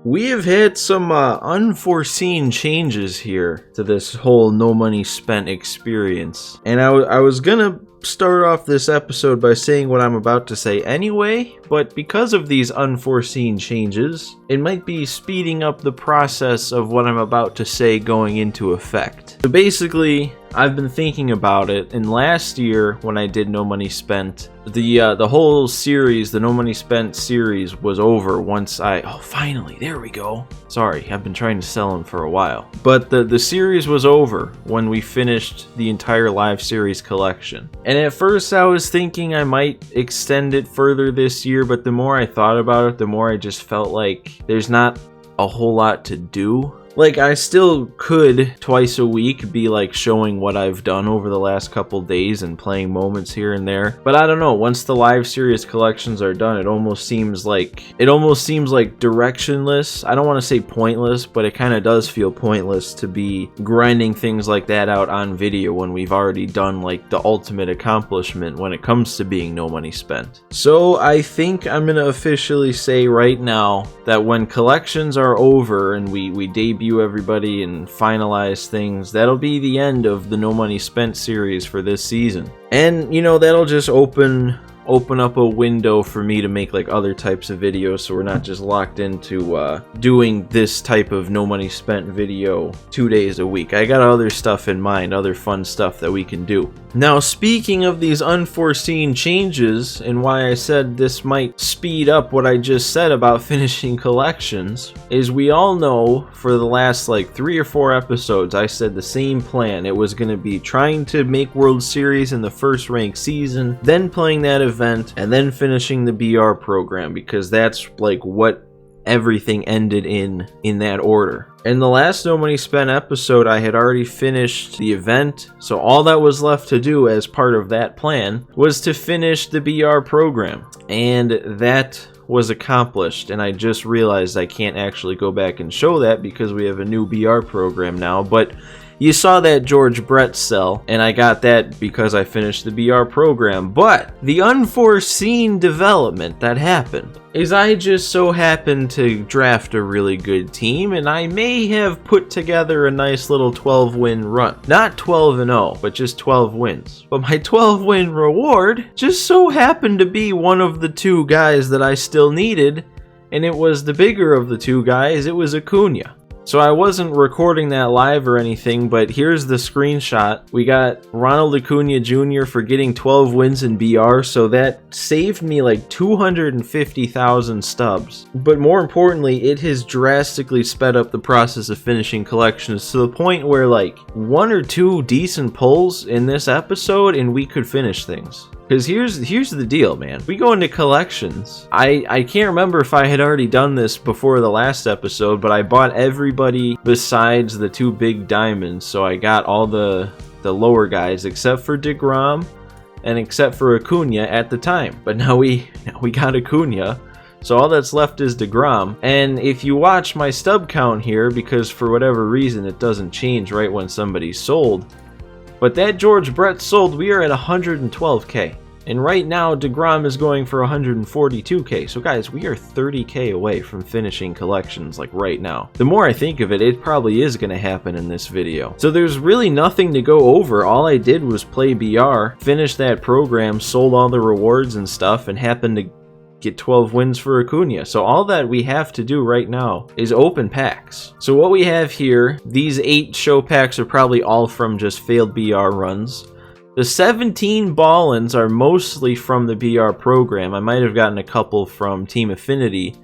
We have had some unforeseen changes here to this whole no money spent experience. And I was gonna start off this episode by saying what I'm about to say anyway, but because of these unforeseen changes, it might be speeding up the process of what I'm about to say going into effect. So basically, I've been thinking about it, and last year when I did No Money Spent, the whole series, the No Money Spent series was over once finally, there we go. Sorry, I've been trying to sell them for a while. But the series was over when we finished the entire live series collection. And at first I was thinking I might extend it further this year, but the more I thought about it, the more I just felt like there's not a whole lot to do. Like, I still could twice a week be like showing what I've done over the last couple days and playing moments here and there. But I don't know, once the live series collections are done, it almost seems like directionless. I don't want to say pointless, but it kind of does feel pointless to be grinding things like that out on video when we've already done like the ultimate accomplishment when it comes to being no money spent. So I think I'm gonna officially say right now that when collections are over and we debut everybody and finalize things, that'll be the end of the No Money Spent series for this season. And, you know, that'll just open up a window for me to make like other types of videos, so we're not just locked into doing this type of no money spent video 2 days a week. I got other stuff in mind, other fun stuff that we can do. Now, speaking of these unforeseen changes and why I said this might speed up what I just said about finishing collections, is we all know for the last like 3 or 4 episodes I said the same plan. It was going to be trying to make World Series in the first ranked season, then playing that event, and then finishing the BR program, because that's like what everything ended in that order. In the last No Money Spent episode, I had already finished the event, so all that was left to do as part of that plan was to finish the BR program, and that was accomplished. And I just realized I can't actually go back and show that because we have a new BR program now, but you saw that George Brett sell, and I got that because I finished the BR program. But the unforeseen development that happened is I just so happened to draft a really good team, and I may have put together a nice little 12-win run. Not 12-0, but just 12 wins. But my 12-win reward just so happened to be one of the 2 guys that I still needed, and it was the bigger of the 2 guys. It was Acuna. So I wasn't recording that live or anything, but here's the screenshot. We got Ronald Acuna Jr. for getting 12 wins in BR, so that saved me like 250,000 stubs. But more importantly, it has drastically sped up the process of finishing collections to the point where like 1 or 2 decent pulls in this episode and we could finish things. Because here's the deal, man. We go into collections. I can't remember if I had already done this before the last episode, but I bought everybody besides the 2 big diamonds. So I got all the lower guys except for DeGrom and except for Acuna at the time. But now we got Acuna. So all that's left is DeGrom. And if you watch my stub count here, because for whatever reason it doesn't change right when somebody's sold, but that George Brett sold, we are at 112k. And right now, DeGrom is going for 142k. So guys, we are 30k away from finishing collections, like right now. The more I think of it, it probably is going to happen in this video. So there's really nothing to go over. All I did was play BR, finish that program, sold all the rewards and stuff, and happened to get 12 wins for Acuna. So all that we have to do right now is open packs. So what we have here, these 8 show packs are probably all from just failed BR runs. The 17 ball-ins are mostly from the BR program. I might have gotten a couple from Team Affinity,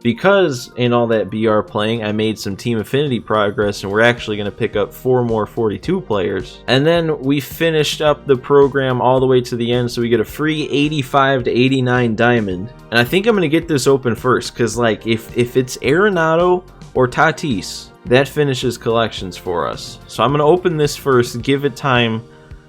because in all that BR playing, I made some Team Affinity progress, and we're actually going to pick up 4 more 42 players. And then we finished up the program all the way to the end, so we get a free 85 to 89 diamond. And I think I'm going to get this open first, because like if it's Arenado or Tatis, that finishes collections for us. So I'm going to open this first, give it time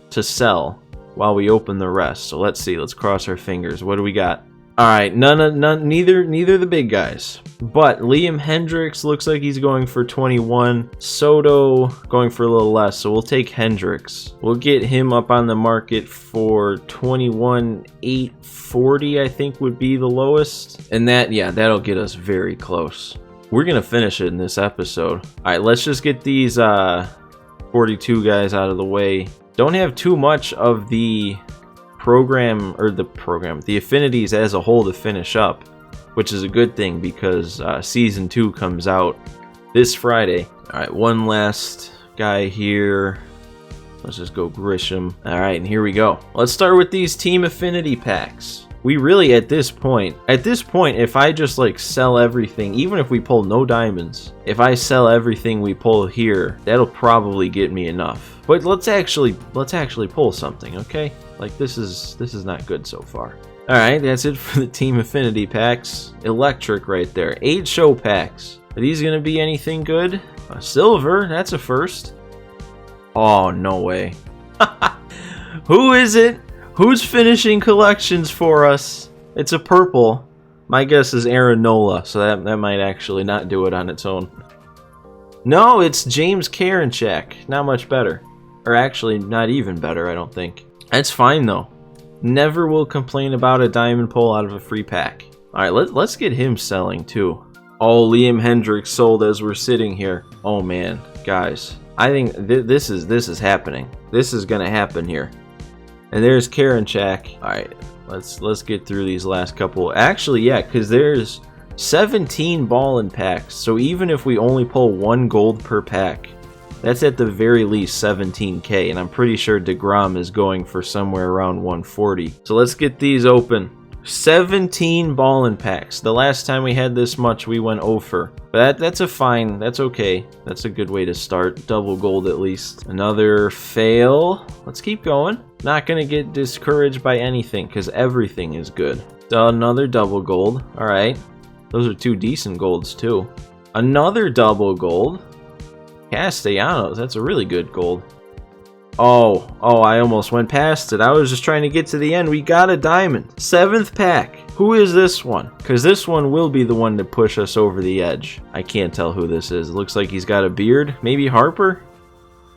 to sell while we open the rest. So let's see, let's cross our fingers. What do we got? All right, neither the big guys. But Liam Hendricks looks like he's going for 21. Soto going for a little less, so we'll take Hendricks. We'll get him up on the market for 21,840, I think would be the lowest. And that, yeah, that'll get us very close. We're gonna finish it in this episode. Alright, let's just get these 42 guys out of the way. Don't have too much of the the affinities as a whole to finish up, which is a good thing because season 2 comes out this Friday. Alright, one last guy here. Let's just go Grisham. Alright, and here we go. Let's start with these team affinity packs. We really, at this point, if I just like sell everything, even if we pull no diamonds, if I sell everything we pull here, that'll probably get me enough. But let's actually pull something, okay? Like this is not good so far. Alright, that's it for the team affinity packs. Electric right there. 8 show packs. Are these gonna be anything good? A silver, that's a first. Oh, no way. Who is it? Who's finishing collections for us? It's a purple. My guess is Aaron Nola, so that might actually not do it on its own. No, it's James Karinchak. Not much better. Or actually, not even better, I don't think. That's fine, though. Never will complain about a diamond pull out of a free pack. Alright, let's get him selling, too. Oh, Liam Hendriks sold as we're sitting here. Oh, man. Guys, I think this is happening. This is gonna happen here. And there's Karinchak. Alright, let's get through these last couple. Actually, yeah, because there's 17 ballin' packs. So even if we only pull 1 gold per pack, that's at the very least 17k. And I'm pretty sure DeGrom is going for somewhere around 140. So let's get these open. 17 ballin' packs. The last time we had this much, we went over. But that's a fine. That's okay. That's a good way to start. Double gold at least. Another fail. Let's keep going. Not gonna get discouraged by anything because everything is good. Another double gold. Alright. Those are 2 decent golds too. Another double gold. Castellanos. That's a really good gold. Oh, I almost went past it. I was just trying to get to the end. We got a diamond. 7th pack. Who is this one? Because this one will be the one to push us over the edge. I can't tell who this is. It looks like he's got a beard. Maybe Harper?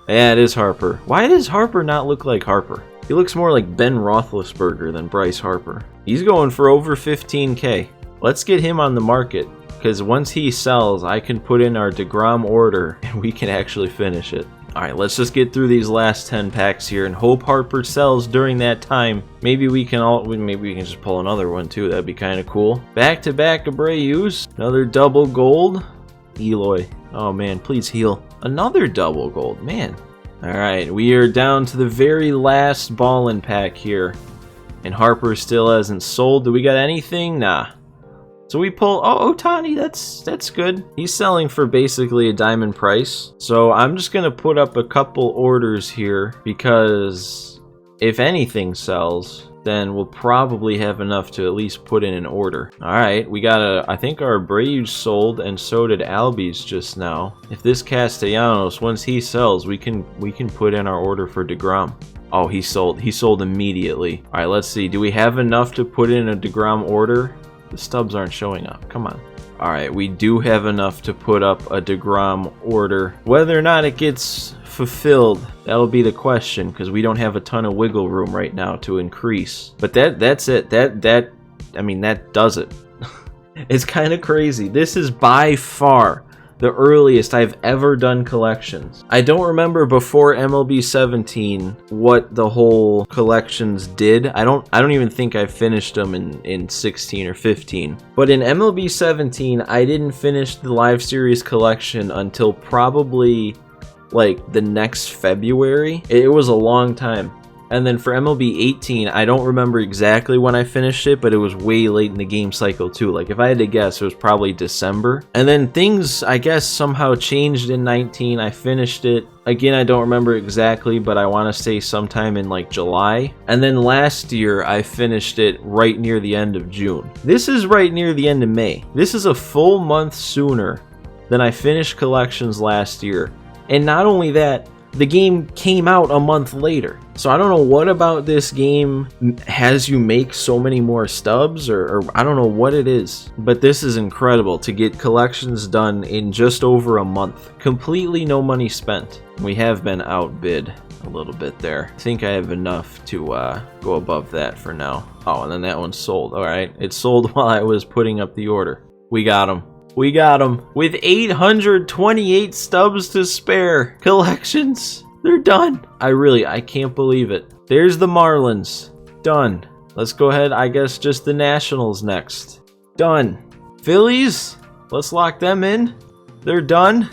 Yeah, it is Harper. Why does Harper not look like Harper? He looks more like Ben Roethlisberger than Bryce Harper. He's going for over 15k. Let's get him on the market. Because once he sells, I can put in our DeGrom order and we can actually finish it. Alright, let's just get through these last 10 packs here and hope Harper sells during that time. Maybe we can just pull another one too. That'd be kind of cool. Back-to-back Abreu's. Another double gold. Eloy. Oh man, please heal. Another double gold. Man. Alright, we are down to the very last ballin' pack here. And Harper still hasn't sold. Do we got anything? Nah. So we pull, Ohtani, that's good. He's selling for basically a diamond price. So I'm just gonna put up a couple orders here because if anything sells, then we'll probably have enough to at least put in an order. Alright, we got I think our Abreu sold and so did Albies just now. If this Castellanos, once he sells, we can put in our order for DeGrom. Oh, he sold immediately. Alright, let's see, do we have enough to put in a DeGrom order? The stubs aren't showing up. Come on. Alright, we do have enough to put up a DeGrom order. Whether or not it gets fulfilled, that'll be the question, because we don't have a ton of wiggle room right now to increase. But that's it. I mean, that does it. It's kind of crazy. This is by far the earliest I've ever done collections. I don't remember before MLB 17 what the whole collections did. I don't even think I finished them in 16 or 15. But in MLB 17, I didn't finish the live series collection until probably like the next February. It was a long time. And then for MLB 18, I don't remember exactly when I finished it, but it was way late in the game cycle too. Like if I had to guess, it was probably December. And then things, I guess, somehow changed in 19. I finished it. Again, I don't remember exactly, but I want to say sometime in like July. And then last year, I finished it right near the end of June. This is right near the end of May. This is a full month sooner than I finished collections last year. And not only that, the game came out a month later. So I don't know what about this game has you make so many more stubs, or I don't know what it is. But this is incredible to get collections done in just over a month. Completely no money spent. We have been outbid a little bit there. I think I have enough to go above that for now. Oh, and then that one sold. Alright, it sold while I was putting up the order. We got him. We got him with 828 stubs to spare. Collections, they're done. I can't believe it. There's the Marlins. Done. Let's go ahead, I guess just the Nationals next. Done. Phillies, let's lock them in. They're done.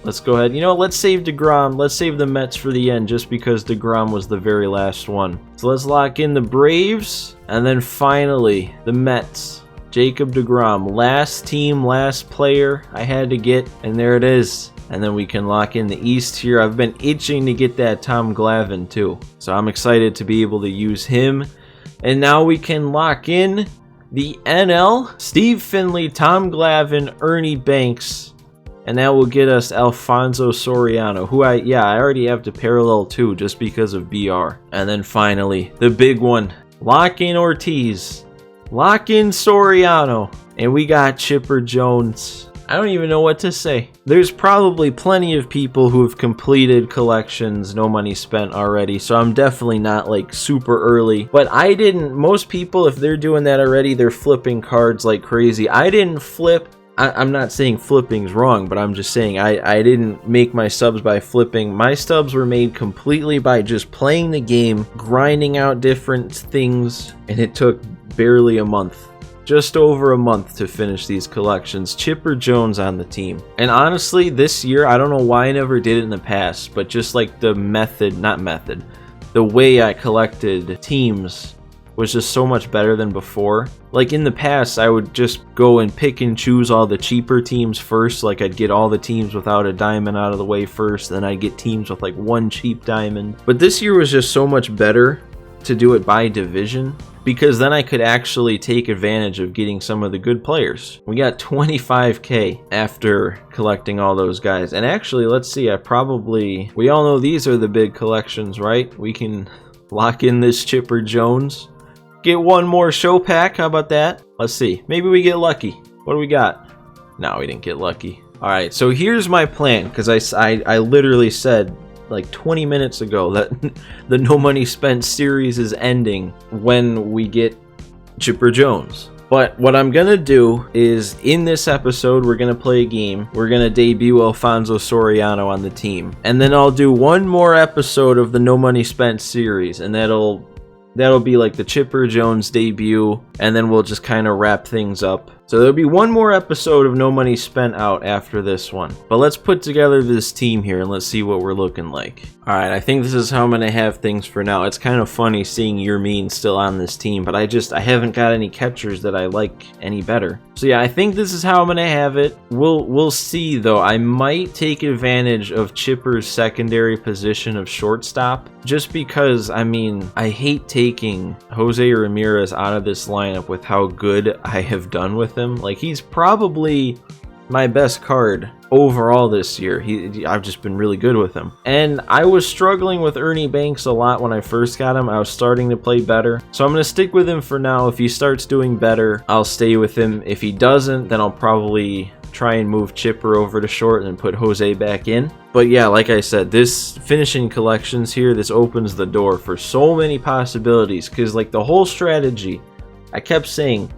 Let's go ahead. You know, let's save DeGrom. Let's save the Mets for the end just because DeGrom was the very last one. So let's lock in the Braves. And then finally, the Mets. Jacob DeGrom. Last team, last player I had to get. And there it is. And then we can lock in the East here. I've been itching to get that Tom Glavine too. So I'm excited to be able to use him. And now we can lock in the NL. Steve Finley, Tom Glavine, Ernie Banks. And that will get us Alfonso Soriano, who I already have to parallel to just because of BR. And then finally, the big one. Lock in Ortiz. Lock in Soriano. And we got Chipper Jones. I don't even know what to say. There's probably plenty of people who have completed collections, no money spent already, so I'm definitely not like super early. But I didn't, most people, if they're doing that already, they're flipping cards like crazy. I didn't flip. I'm not saying flipping's wrong, but I'm just saying I didn't make my subs by flipping. My subs were made completely by just playing the game, grinding out different things, and it took barely a month. Just over a month to finish these collections. Chipper Jones on the team. And honestly, this year, I don't know why I never did it in the past, but just like the the way I collected teams was just so much better than before. Like in the past, I would just go and pick and choose all the cheaper teams first. Like I'd get all the teams without a diamond out of the way first, then I'd get teams with like one cheap diamond. But this year was just so much better to do it by division, because then I could actually take advantage of getting some of the good players. We got 25k after collecting all those guys. And actually, let's see, we all know these are the big collections, right? We can lock in this Chipper Jones. Get one more show pack, how about that? Let's see, maybe we get lucky. What do we got? No, we didn't get lucky. All right, so here's my plan, because I literally said like 20 minutes ago that the No Money Spent series is ending when we get Chipper Jones. But what I'm gonna do is, in this episode, we're gonna play a game. We're gonna debut Alfonso Soriano on the team. And then I'll do one more episode of the No Money Spent series, and that'll be like the Chipper Jones debut, and then we'll just kind of wrap things up. So there'll be one more episode of No Money Spent out after this one. But let's put together this team here and let's see what we're looking like. Alright, I think this is how I'm going to have things for now. It's kind of funny seeing Yermin still on this team, but I haven't got any catchers that I like any better. So yeah, I think this is how I'm going to have it. We'll see though. I might take advantage of Chipper's secondary position of shortstop, just because, I mean, I hate taking Jose Ramirez out of this lineup with how good I have done with him. Like, he's probably my best card overall this year. I've just been really good with him. And I was struggling with Ernie Banks a lot when I first got him. I was starting to play better. So I'm going to stick with him for now. If he starts doing better, I'll stay with him. If he doesn't, then I'll probably try and move Chipper over to short and put Jose back in. But yeah, like I said, this finishing collections here, this opens the door for so many possibilities, because like the whole strategy, I kept saying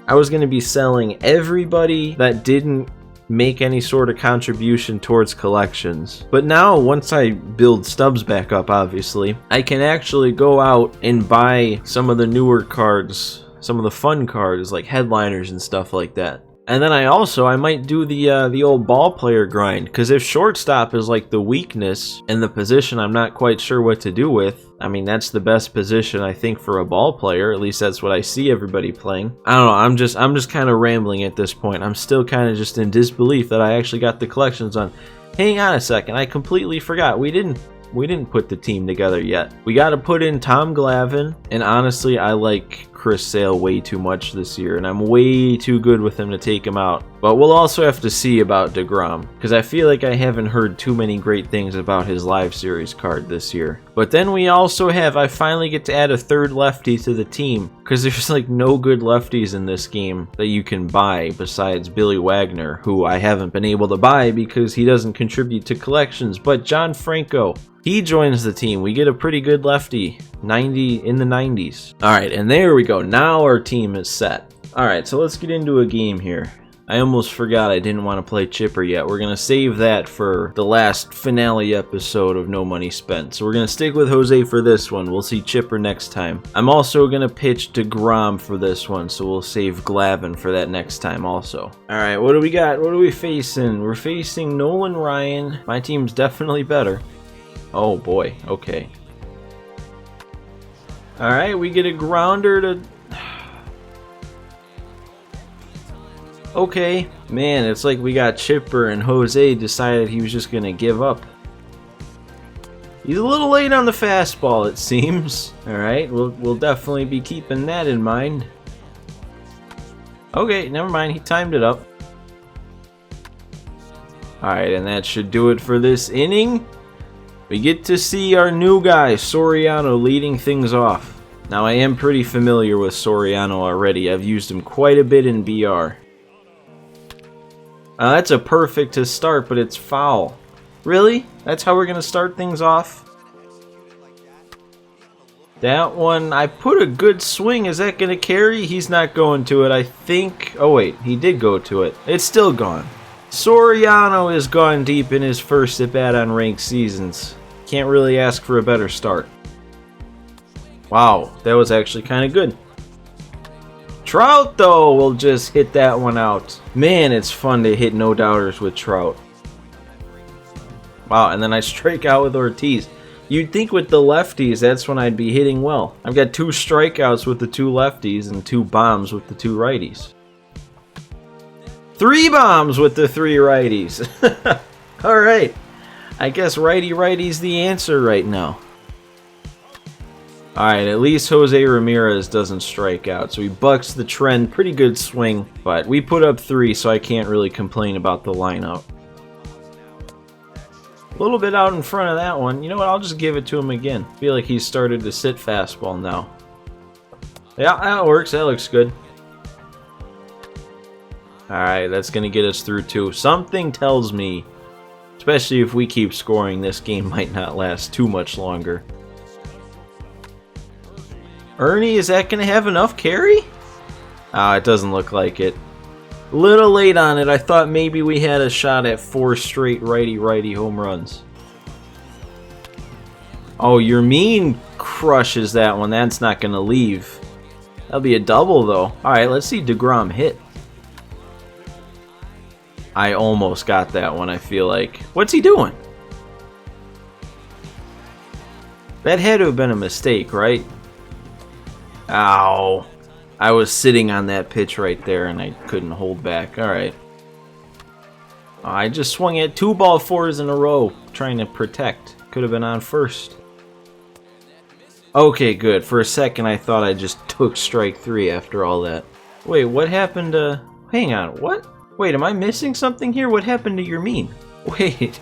I was going to be selling everybody that didn't make any sort of contribution towards collections. But now, once I build stubs back up, obviously, I can actually go out and buy some of the newer cards, some of the fun cards like headliners and stuff like that. And then I might do the old ball player grind, because if shortstop is like the weakness and the position I'm not quite sure what to do with, I mean, that's the best position I think for a ball player. At least that's what I see everybody playing. I don't know, I'm just kind of rambling at this point. I'm still kind of just in disbelief that I actually got the collections on. Hang on a second, I completely forgot. We didn't put the team together yet. We got to put in Tom Glavine, and honestly, I like Chris Sale way too much this year, and I'm way too good with him to take him out. But we'll also have to see about DeGrom, because I feel like I haven't heard too many great things about his live series card this year. But then we also have, I finally get to add a third lefty to the team, because there's like no good lefties in this game that you can buy besides Billy Wagner, who I haven't been able to buy because he doesn't contribute to collections. But John Franco, he joins the team. We get a pretty good lefty, 90 in the 90s. All right, and there we go. Now our team is set. All right, so let's get into a game here. I almost forgot I didn't want to play Chipper yet. We're going to save that for the last finale episode of No Money Spent. So we're going to stick with Jose for this one. We'll see Chipper next time. I'm also going to pitch DeGrom for this one, so we'll save Glavine for that next time also. Alright, what do we got? What are we facing? We're facing Nolan Ryan. My team's definitely better. Oh boy, okay. Alright, we get a grounder to... Okay, man, it's like we got Chipper and Jose decided he was just gonna give up. He's a little late on the fastball, it seems. Alright, we'll definitely be keeping that in mind. Okay, never mind, he timed it up. Alright, and that should do it for this inning. We get to see our new guy, Soriano, leading things off. Now, I am pretty familiar with Soriano already. I've used him quite a bit in BR. That's a perfect to start, but it's foul. Really? That's how we're going to start things off? That one, I put a good swing. Is that going to carry? He's not going to it, I think. Oh, wait. He did go to it. It's still gone. Soriano is gone deep in his first at-bat on ranked seasons. Can't really ask for a better start. Wow, that was actually kind of good. Trout, though, will just hit that one out. Man, it's fun to hit no-doubters with Trout. Wow, and then I strike out with Ortiz. You'd think with the lefties, that's when I'd be hitting well. I've got 2 strikeouts with the 2 lefties and 2 bombs with the 2 righties. 3 bombs with the 3 righties. Alright. I guess righty-righty's the answer right now. Alright, at least Jose Ramirez doesn't strike out, so he bucks the trend. Pretty good swing, but we put up 3, so I can't really complain about the lineup. A little bit out in front of that one. You know what, I'll just give it to him again. I feel like he's started to sit fastball now. Yeah, that works. That looks good. Alright, that's going to get us through 2. Something tells me, especially if we keep scoring, this game might not last too much longer. Ernie, is that going to have enough carry? Ah, it doesn't look like it. A little late on it. I thought maybe we had a shot at 4 straight righty-righty home runs. Oh, Yermin crushes that one. That's not going to leave. That'll be a double, though. Alright, let's see DeGrom hit. I almost got that one, I feel like. What's he doing? That had to have been a mistake, right? Ow. I was sitting on that pitch right there and I couldn't hold back. Alright. I just swung at 2 ball 4s in a row trying to protect. Could have been on first. Okay, good. For a second I thought I just took strike 3 after all that. Wait, what happened to... Hang on, what? Wait, am I missing something here? What happened to Yermin? Wait.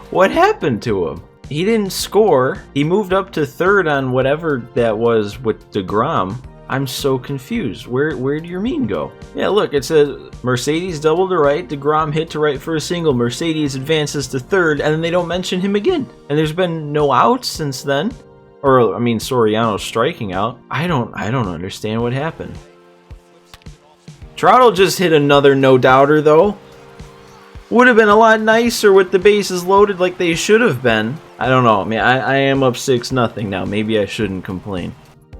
What happened to him? He didn't score. He moved up to 3rd on whatever that was with DeGrom. I'm so confused. Where'd Yermin go? Yeah, look, it says Mercedes doubled to right, DeGrom hit to right for a single, Mercedes advances to 3rd, and then they don't mention him again. And there's been no outs since then. Or, I mean, Soriano's striking out. I don't understand what happened. Trout just hit another no-doubter, though. Would have been a lot nicer with the bases loaded like they should have been. I don't know. I mean, I am up 6-0 now. Maybe I shouldn't complain.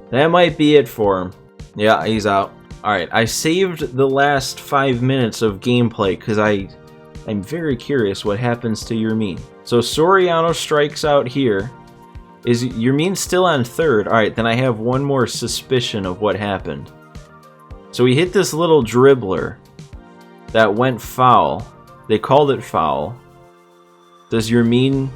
That might be it for him. Yeah, he's out. Alright, I saved the last 5 minutes of gameplay because I'm very curious what happens to Yermin. So Soriano strikes out here. Is Yermin still on 3rd? Alright, then I have one more suspicion of what happened. So he hit this little dribbler that went foul. They called it foul. Does Yermin...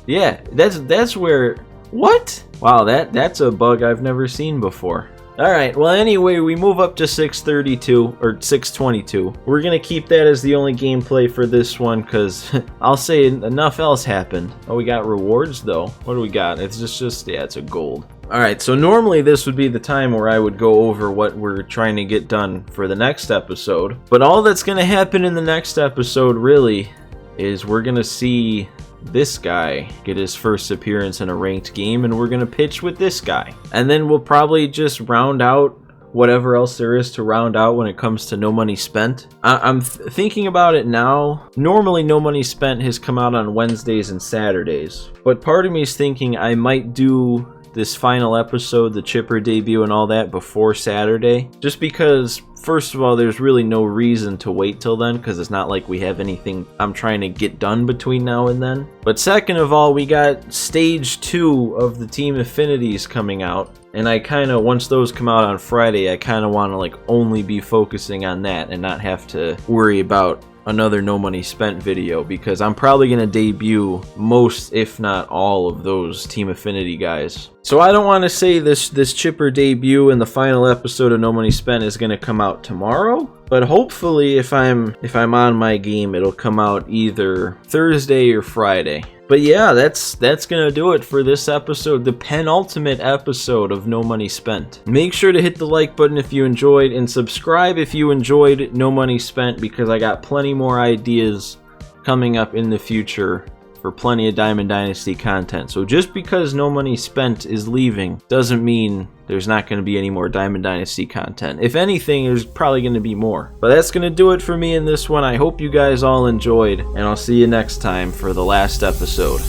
Yeah, that's where... What? Wow, that's a bug I've never seen before. Alright, well anyway, we move up to 632, or 622. We're gonna keep that as the only gameplay for this one, because I'll say enough else happened. Oh, we got rewards though. What do we got? It's just yeah, it's a gold. Alright, so normally this would be the time where I would go over what we're trying to get done for the next episode. But all that's gonna happen in the next episode, really, is we're gonna see this guy get his first appearance in a ranked game, and we're gonna pitch with this guy. And then we'll probably just round out whatever else there is to round out when it comes to No Money Spent. I'm thinking about it now. Normally No Money Spent has come out on Wednesdays and Saturdays, but part of me is thinking I might do this final episode, the Chipper debut and all that, before Saturday, just because first of all there's really no reason to wait till then, because it's not like we have anything I'm trying to get done between now and then. But second of all, we got stage 2 of the Team Affinities coming out, and I kind of, once those come out on Friday, I kind of want to like only be focusing on that and not have to worry about another No Money Spent video, because I'm probably going to debut most, if not all, of those Team Affinity guys. So I don't want to say this Chipper debut and the final episode of No Money Spent is going to come out tomorrow, but hopefully if I'm on my game, it'll come out either Thursday or Friday. But yeah, that's gonna do it for this episode, the penultimate episode of No Money Spent. Make sure to hit the like button if you enjoyed, and subscribe if you enjoyed No Money Spent, because I got plenty more ideas coming up in the future for plenty of Diamond Dynasty content. So just because No Money Spent is leaving doesn't mean there's not going to be any more Diamond Dynasty content. If anything, there's probably going to be more. But that's going to do it for me in this one. I hope you guys all enjoyed, and I'll see you next time for the last episode.